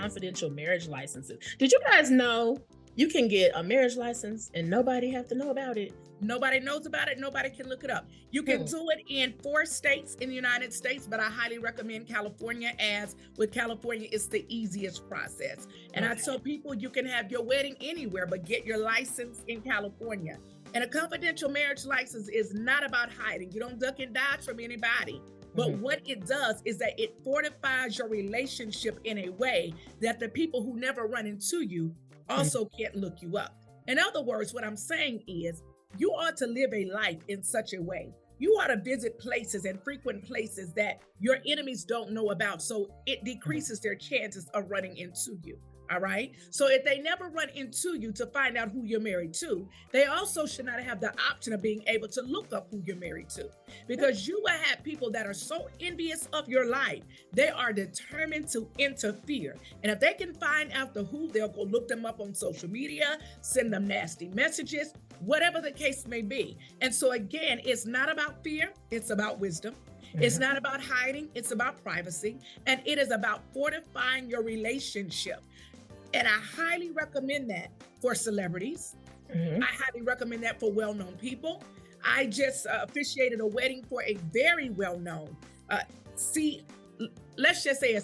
confidential marriage licenses. Did you guys know you can get a marriage license and nobody have to know about it? Nobody knows about it. Nobody can look it up. You can do it in 4 states in the United States, but I highly recommend California, as with California, it's the easiest process. And I tell people you can have your wedding anywhere, but get your license in California. And a confidential marriage license is not about hiding. You don't duck and dodge from anybody. But what it does is that it fortifies your relationship in a way that the people who never run into you also can't look you up. In other words, what I'm saying is, you ought to live a life in such a way. You ought to visit places and frequent places that your enemies don't know about, so it decreases their chances of running into you. All right. So if they never run into you to find out who you're married to, they also should not have the option of being able to look up who you're married to, because you will have people that are so envious of your life, they are determined to interfere. And if they can find out the who, they'll go look them up on social media, send them nasty messages, whatever the case may be. And so again, it's not about fear, it's about wisdom. It's not about hiding, it's about privacy. And it is about fortifying your relationship. And I highly recommend that for celebrities. I highly recommend that for well-known people. I just officiated a wedding for a very well-known, let's just say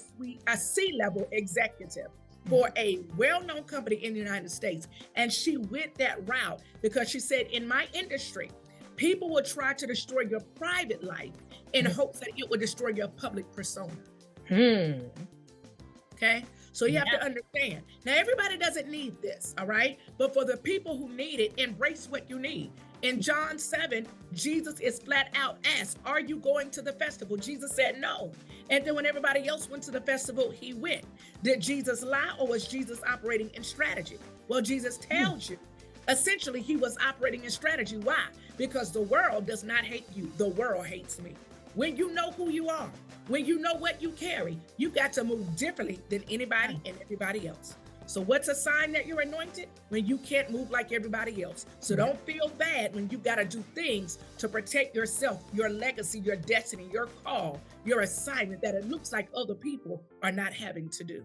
a C-level executive for a well-known company in the United States. And she went that route because she said, in my industry, people will try to destroy your private life in hopes that it will destroy your public persona. Okay? So you have to understand. Now, everybody doesn't need this, all right? But for the people who need it, embrace what you need. In John 7, Jesus is flat out asked, are you going to the festival? Jesus said no. And then when everybody else went to the festival, he went. Did Jesus lie, or was Jesus operating in strategy? Well, Jesus tells you, essentially, he was operating in strategy. Why? Because the world does not hate you. The world hates me. When you know who you are, when you know what you carry, you got to move differently than anybody and everybody else. So what's a sign that you're anointed? When you can't move like everybody else. So don't feel bad when you got to do things to protect yourself, your legacy, your destiny, your call, your assignment that it looks like other people are not having to do.